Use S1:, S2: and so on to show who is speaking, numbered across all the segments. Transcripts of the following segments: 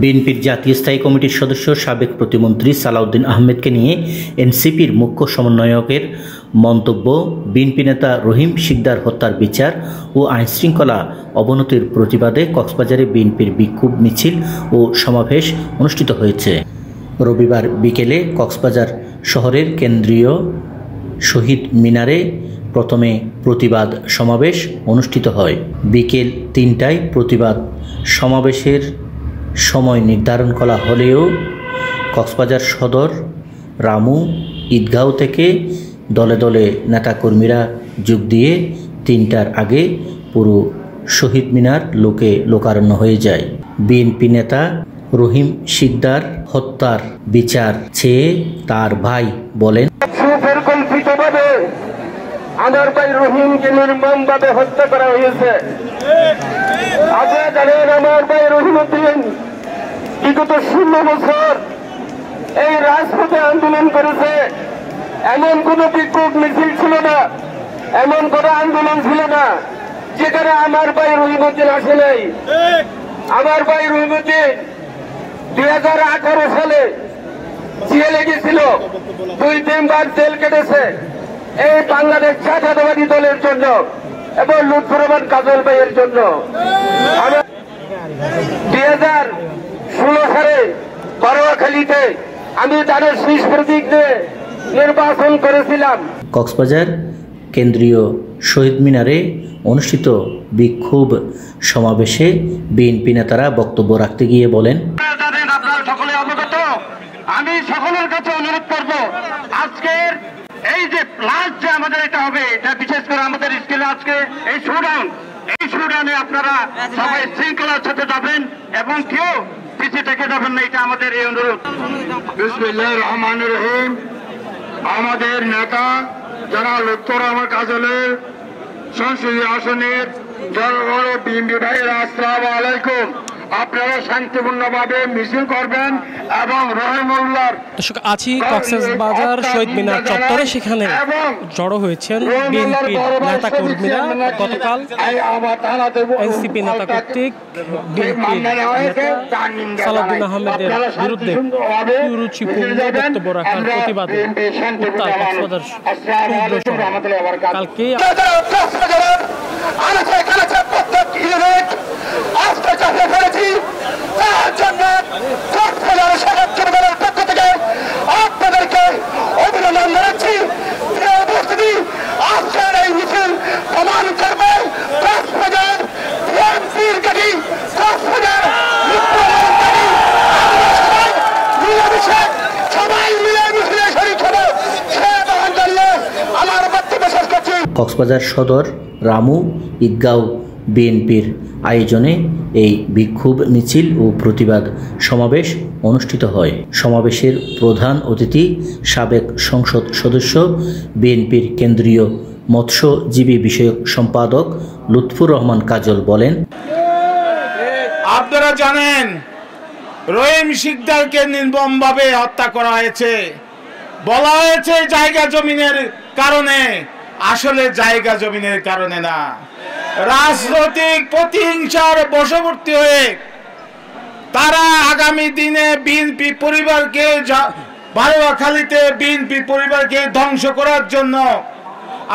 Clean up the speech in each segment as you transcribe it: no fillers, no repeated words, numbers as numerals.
S1: বিএনপির জাতীয় স্থায়ী কমিটির সদস্য সাবেক প্রতিমন্ত্রী সালাউদ্দিন আহমেদকে নিয়ে এনসিপির মুখ্য সমন্বয়কের মন্তব্য, বিএনপি নেতা রহিম শিকদার হত্যার বিচার ও আইনশৃঙ্খলা অবনতির প্রতিবাদে কক্সবাজারে বিএনপির বিক্ষোভ মিছিল ও সমাবেশ অনুষ্ঠিত হয়েছে। রবিবার বিকেলে কক্সবাজার শহরের কেন্দ্রীয় শহীদ মিনারে প্রথমে প্রতিবাদ সমাবেশ অনুষ্ঠিত হয়। বিকেল ৩টায় প্রতিবাদ সমাবেশের সময় নির্ধারণ করা হলেও কক্সবাজার সদর রামু ঈদগাঁও থেকে দলে দলে নেতাকর্মীরা যোগ দিয়ে ৩টার আগে পুরো শহীদ মিনার লোকারণ্য হয়ে যায়। বিএনপি নেতা রহিম শিকদার হত্যার বিচার চেয়ে তার ভাই বলেন,
S2: সুপরিকল্পিতভাবে আমার ভাই রহিমকে নির্মমভাবে হত্যা করা হয়েছে। আপনারা জানেন আমার ভাই রহিমউদ্দিন বিগত 16 বছর এই রাজপথে আন্দোলন করেছে। এমন কোন বিক্ষোভ মিছিল ছিল না, এমন কোন আন্দোলন ছিল না যেখানে আমার ভাই রহিমউদ্দিন আসে নাই। আমার ভাই রহিমউদ্দিন 2018 সালে জেলে গেছিল, 2-3 বার জেল কেটেছে এই বাংলাদেশ জাতীয়তাবাদী দলের জন্য এবং লুৎফর রহমান কাজল ভাইয়ের জন্য। 2016 সালে বারোয়াখালীতে আমি তাদের শীষ প্রতীক দিয়ে নির্বাচন করেছিলাম।
S1: কক্সবাজার কেন্দ্রীয় শহীদ মিনারে অনুষ্ঠিত বিক্ষোভ সমাবেশে বিএনপি নেতারা বক্তব্য রাখতে গিয়ে বলেন,
S2: আপনারা সকলে অবগত, আমি সকলের কাছে অনুরোধ করব, আজকের এই যে লাস্ট যে আমাদের এটা হবে, এটা বিশেষ করে আমাদের স্কুলে আজকে এই শোডাউনে আপনারা সবাই শৃঙ্খলার সাথে যাবেন এবং কেউ পিছিয়ে থেকে যাবেন না, এটা আমাদের এই অনুরোধ। বিসমিল্লাহির রহমানির রহিম। আমাদের নেতা যারা লুৎফর রহমান কাজলের সংসদীয় আসনের জনগণ বিএনপি ভাইয়েরা, আসসালামু আলাইকুম। আপনারা শান্তিপূর্ণভাবে মিছিল করবেন এবং রহিমউল্লাহর
S3: আছি কক্সবাজার শহীদ মিনার চত্বরে, সেখানে জড়ো হয়েছেন বিএনপির নেতা কর্মীরা। গতকাল এনসিপি নেতা কর্তৃক বিএনপির নেতা সালাউদ্দিন আহমেদের বিরুদ্ধে কুরুচিপূর্ণ বক্তব্য রাখার প্রতিবাদে উত্তাল কক্সবাজার সমুদ্র শহর। কালকে
S2: আপনাদেরকে অভিনন্দন জানাচ্ছি। আজকের এই মিছিল প্রমাণ করবে কক্সবাজার বিএনপির গাড়ি, কক্সবাজার সবাই মিলে মিছিলে শরীক হবে, সে বহন করলে আমার বক্তব্য শেষ করছি।
S1: কক্সবাজার সদর রামু ঈদগাঁও বিএনপির আয়োজনে এই বিক্ষোভ মিছিল ও প্রতিবাদ সমাবেশ অনুষ্ঠিত হয়। সমাবেশের প্রধান অতিথি সাবেক সংসদ সদস্য বিএনপির কেন্দ্রীয় মৎস্যজীবী বিষয়ক সম্পাদক লুৎফর রহমান কাজল বলেন,
S4: আপনারা জানেন রহিম শিকদারকে নির্মমভাবে হত্যা করা হয়েছে। বলা হয়েছে জায়গা জমিনের কারণে, আসলে জায়গা জমিনের কারণে না, রাজনৈতিক প্রতিহিংসার বশবর্তী হয়ে তারা আগামী দিনে বিএনপি পরিবারকে, বারোয়াখালীতে বিএনপি পরিবারকে ধ্বংস করার জন্য,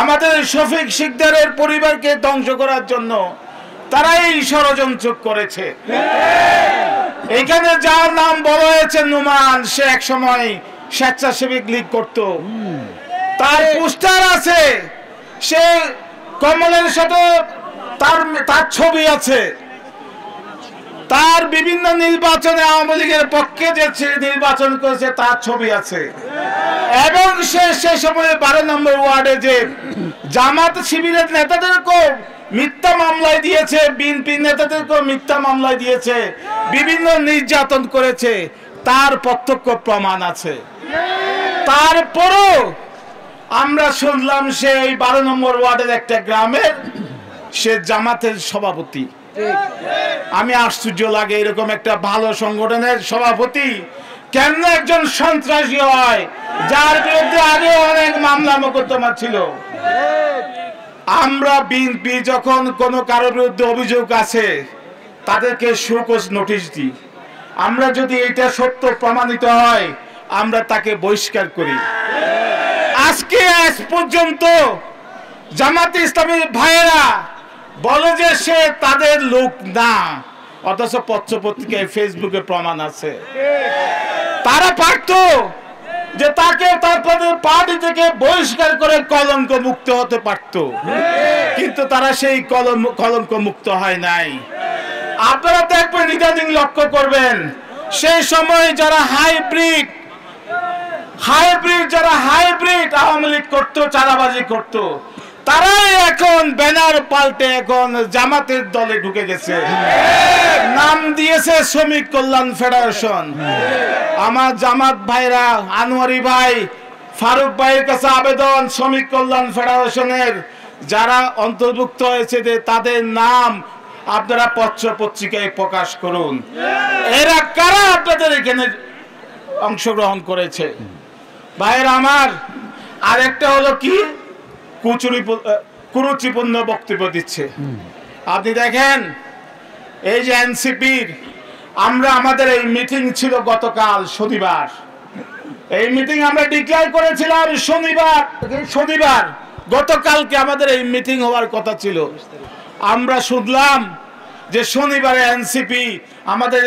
S4: আমাদের শফিক শিকদারের পরিবারকে ধ্বংস করার জন্য তারা এই ষড়যন্ত্র করেছে। এখানে যার নাম বলা হয়েছে নোমান, সে এক সময় স্বেচ্ছাসেবক লীগ করত, তার পোস্টার আছে, সে কমলের সাথে তার ছবি আছে, তার বিভিন্ন নির্বাচনে আওয়ামী লীগের পক্ষে যে নির্বাচন করেছে তার ছবি আছে, এবং সে সময় 12 নম্বর ওয়ার্ডে যে জামাত শিবিরের নেতাদেরকেও মিথ্যা মামলায় দিয়েছে, বিএনপি নেতাদেরকেও মিথ্যা মামলায় দিয়েছে, বিভিন্ন নির্যাতন করেছে, তার প্রত্যক্ষ প্রমাণ আছে। তারপরও আমরা শুনলাম সে এই 12 নম্বর ওয়ার্ডের একটা গ্রামের সে জামাতের সভাপতি। আমি আশ্চর্য লাগে, এরকম একটা ভালো সংগঠনের সভাপতি কেন একজন সন্ত্রাসী হয়, যার বিরুদ্ধে আগে অনেক মামলা মোকদ্দমা ছিল। আমরা বিএনপি যখন কোনো কারোর বিরুদ্ধে অভিযোগ আছে তাদেরকে শোকজ নোটিশ দিই, আমরা যদি এটা সত্য প্রমাণিত হয় আমরা তাকে বহিষ্কার করি। আজ পর্যন্ত জামাতে ইসলামী ভাইয়েরা বলে যে সে তাদের লোক না, অথচ পত্রপত্রিকায় ফেসবুকে প্রমাণ আছে। তারা পারত যে তাকে তারপরে পার্টি থেকে বহিষ্কার করে কলঙ্ক মুক্ত হতে পারত, কিন্তু তারা সেই কলঙ্ক মুক্ত হয় নাই। আপনারা দেখবেন, ইদানিং লক্ষ্য করবেন, সেই সময় যারা হাইব্রিড আওয়ামী লীগ করতো, চাঁদাবাজি করতো, তারাই এখন ব্যানার পাল্টে এখন জামাতের দলে ঢুকে গেছে, নাম দিয়েছে শ্রমিক কল্যাণ ফেডারেশন। আমার জামাত ভাইরা, আনোয়ারি ভাই, ফারুক ভাইয়ের কাছে আবেদন, শ্রমিক কল্যাণ ফেডারেশনের যারা অন্তর্ভুক্ত হয়েছে তাদের নাম আপনারা পত্র পত্রিকায় প্রকাশ করুন। এরা কারা আপনাদের এখানে অংশগ্রহণ করেছে? ভাইয়ের আমার, আরেকটা হলো কি, কুরুচিপূর্ণ বক্তব্য দিচ্ছে। আপনি দেখেন, এই যে এনসিপির আমাদের এই মিটিং ছিল গতকাল শনিবার, এই মিটিং আমরা ডিক্লেয়ার করেছিলাম শনিবার গতকালকে আমাদের এই মিটিং হওয়ার কথা ছিল। আমরা শুনলাম যে শনিবারে এনসিপি আমাদের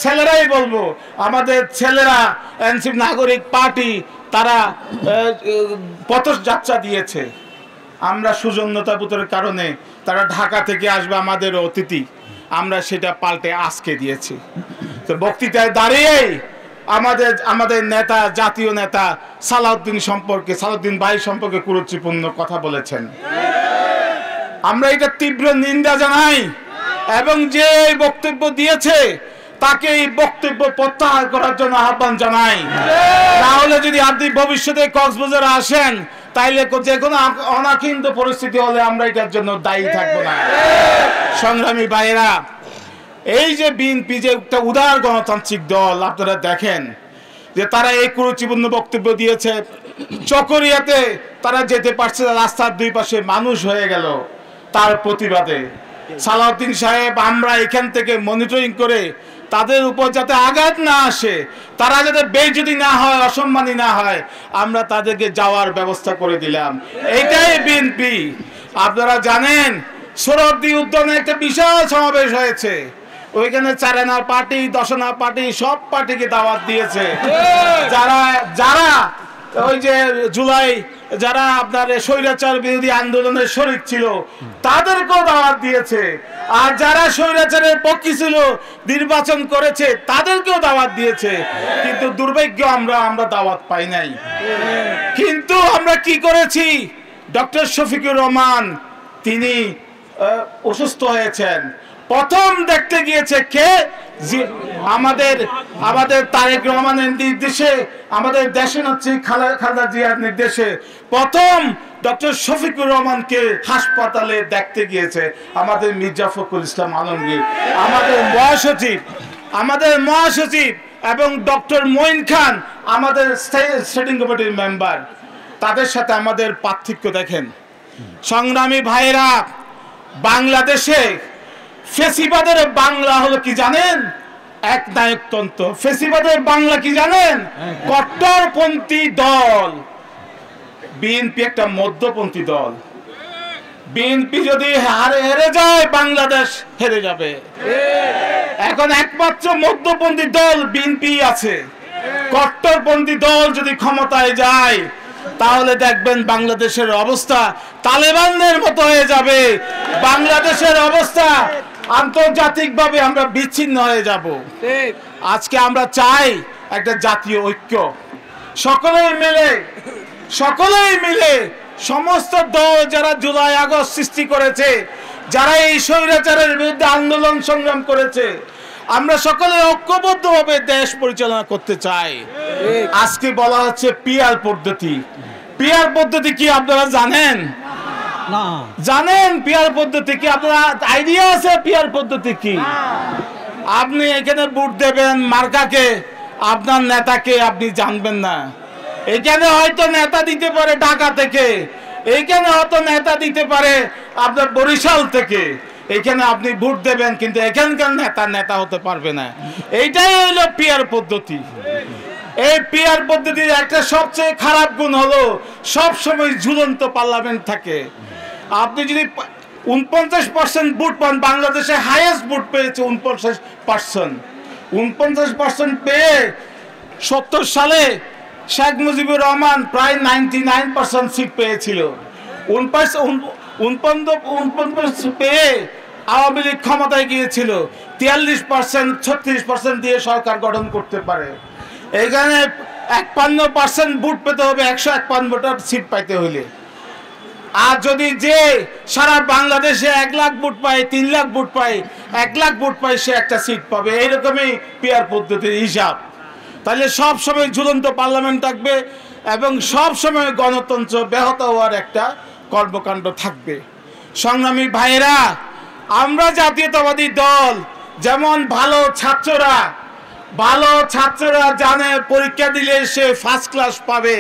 S4: ছেলেরাই বলবো, আমাদের ছেলেরা এনসিপি নাগরিক পার্টি তারা পথযাত্রা দিয়েছে। আমরা সুজন্যতাবোধের কারণে তারা ঢাকা থেকে আসবে আমাদের অতিথি, আমরা সেটা পাল্টে আজকে দিয়েছি। তো বক্তৃতায় দাঁড়িয়ে আমাদের নেতা, জাতীয় নেতা সালাউদ্দিন ভাই সম্পর্কে কুরুচিপূর্ণ কথা বলেছেন। আমরা এটা তীব্র নিন্দা জানাই এবং যে বক্তব্য দিয়েছে তাকে এই বক্তব্য প্রত্যাহার করার জন্য আহ্বান জানাই। তাহলে যদি আপনি ভবিষ্যতে কক্সবাজারে আসেন, তাইলে যে কোনো অনাকিন্ত পরিস্থিতি হলে আমরা এটার জন্য দায়ী থাকবো না। সংগ্রামী ভাইয়েরা, এই যে বিএনপি যে একটা উদার গণতান্ত্রিক দল, আপনারা দেখেন যে তারা এই কুরুচিপূর্ণ বক্তব্য দিয়েছে। চকরিয়াতে তারা যেতে পারছে না, রাস্তার দুই পাশে মানুষ হয়ে গেল তার প্রতিবাদে। সালাউদ্দিন সাহেব, আমরা এখান থেকে মনিটরিং করে তাদের উপর যাতে আঘাত না আসে, তারা যাতে বেইজ্জতি না হয়, অসম্মানী না হয়, আমরা তাদেরকে যাওয়ার ব্যবস্থা করে দিলাম। এইটাই বিএনপি। আপনারা জানেন, সোহরাওয়ার্দী উদ্যানে একটা বিশাল সমাবেশ হয়েছে, ওইখানে 4 আনা পার্টি, 10 আনা পার্টি, সব পার্টিকে দাওয়াত দিয়েছে। যারা ওই যে জুলাই যারা আপনার স্বৈরাচার বিরোধী আন্দোলনের শরীক ছিল তাদেরকেও দাওয়াত দিয়েছে, আর যারা স্বৈরাচারের পক্ষে ছিল, নির্বাচন করেছে, তাদেরকেও দাওয়াত দিয়েছে। কিন্তু দুর্ভাগ্য আমরা দাওয়াত পাই নাই। কিন্তু আমরা কি করেছি, ডক্টর শফিকুর রহমান তিনি অসুস্থ হয়েছেন, প্রথম দেখতে গিয়েছে কে, আমাদের তারেক রহমানের নির্দেশে, আমাদের দেশনেত্রী খালেদা জিয়ার নির্দেশে প্রথম ডক্টর শফিকুর রহমানকে হাসপাতালে দেখতে গিয়েছে আমাদের মির্জা ফখরুল ইসলাম আলমগীর, আমাদের মহাসচিব এবং ডক্টর মঈন খান আমাদের স্টেডিং কমিটির মেম্বার। তাদের সাথে আমাদের পার্থক্য দেখেন। সংগ্রামী ভাইরা, বাংলাদেশে ফেসিবাদের বাংলা হলো কি জানেন? একনায়কতন্ত্র। ফেসিবাদের বাংলা কি জানেন? কট্টরপন্থী দল। বিএনপি একটা মধ্যপন্থী দল। বিএনপি যদি হেরে যায়, বাংলাদেশ হেরে যাবে। এখন একমাত্র মধ্যপন্থী দল বিএনপি আছে। কট্টরপন্থী দল যদি ক্ষমতায় যায়, তাহলে দেখবেন বাংলাদেশের অবস্থা তালেবানদের মতো হয়ে যাবে। বাংলাদেশের অবস্থা আন্তর্জাতিকভাবে আমরা বিচ্ছিন্ন হয়ে যাব। আজকে আমরা চাই একটা জাতীয় ঐক্য, সকলেই মিলে সমস্ত দল যারা জুলাই আগস্ট সৃষ্টি করেছে, যারা এই স্বৈরাচারের বিরুদ্ধে আন্দোলন সংগ্রাম করেছে, আমরা সকলে ঐক্যবদ্ধভাবে দেশ পরিচালনা করতে চাই। আজকে বলা হচ্ছে পিআর পদ্ধতি। পিআর পদ্ধতি কি আপনারা জানেন? জানেন পিআর পদ্ধতি কি? আপনারা আইডিয়া আছে পিআর পদ্ধতি কি? আপনি এখানে ভোট দেবেন মার্কাকে, আপনার নেতাকে আপনি জানবেন না। এখানে হয়তো নেতা দিতে পারে ঢাকা থেকে, এইখানে হয়তো নেতা দিতে পারে আপনার বরিশাল থেকে, এখানে আপনি ভোট দেবেন, কিন্তু এখানকার নেতা হতে পারবে না। এইটাই হইলো পিয়ার পদ্ধতি। এই পিয়ার পদ্ধতির একটা সবচেয়ে খারাপ গুণ হলো সব সময় ঝুলন্ত পার্লামেন্ট থাকে। আপনি যদি 49% ভোট পান, বাংলাদেশে হাইয়েস্ট ভোট পেয়েছে 49% পেয়ে 70 সালে শেখ মুজিবুর রহমান প্রায় 99% সিট পেয়েছিল। 49% পেয়ে আওয়ামী লীগ ক্ষমতায় গিয়েছিল, 43% 36% দিয়ে সরকার গঠন করতে পারে। এখানে 51% ভোট পেতে হবে 151 সিট পাইতে হইলে। আর যদি যে সারা বাংলাদেশে 1 লাখ ভোট পায়, 3 লাখ ভোট পায়, 1 লাখ ভোট পায়, সে একটা সিট পাবে। এইরকমই পিয়ার পদ্ধতির হিসাব। তাহলে সব সময় ঝুলন্ত পার্লামেন্ট থাকবে এবং সব সময় গণতন্ত্র ব্যাহত হওয়ার একটা কর্মকাণ্ড থাকবে। সংগ্রামী ভাইয়েরা, আমরা জাতীয়তাবাদী দল, যেমন ভালো ছাত্ররা জানে পরীক্ষা দিলে সে ফার্স্ট ক্লাস পাবে,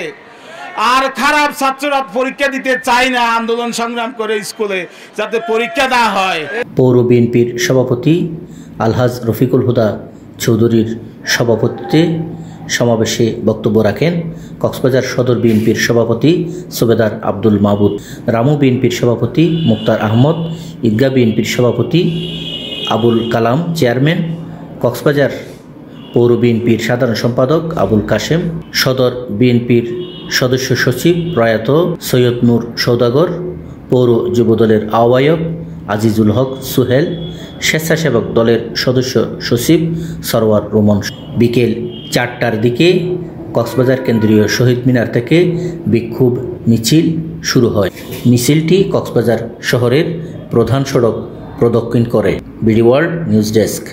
S4: আর খারাপ ছাত্ররা পরীক্ষা দিতে চায় না, আন্দোলন সংগ্রাম করে স্কুলে যাতে পরীক্ষা না হয়।
S1: পৌর বিএনপির সভাপতি আলহাজ রফিকুল হুদা চৌধুরীর সভাপতিত্বে সমাবেশে বক্তব্য রাখেন কক্সবাজার সদর বিএনপির সভাপতি সুবেদার আব্দুল মাহবুব, রামু বিএনপির সভাপতি মুক্তার আহমদ, ঈদগাহ বিএনপির সভাপতি আবুল কালাম চেয়ারম্যান, কক্সবাজার পৌর বিএনপির সাধারণ সম্পাদক আবুল কাশেম, সদর বিএনপির সদস্য সচিব প্রয়াত সৈয়দ নূর সৌদাগর, পৌর যুবদলের আহ্বায়ক আজিজুল হক সুহেল, স্বেচ্ছাসেবক দলের সদস্য সচিব সরওয়ার রোমন। বিকেল 4টার দিকে কক্সবাজার কেন্দ্রীয় শহীদ মিনার থেকে বিক্ষোভ মিছিল শুরু হয়। মিছিলটি কক্সবাজার শহরের প্রধান সড়ক প্রদক্ষিণ করে। BD world news desk.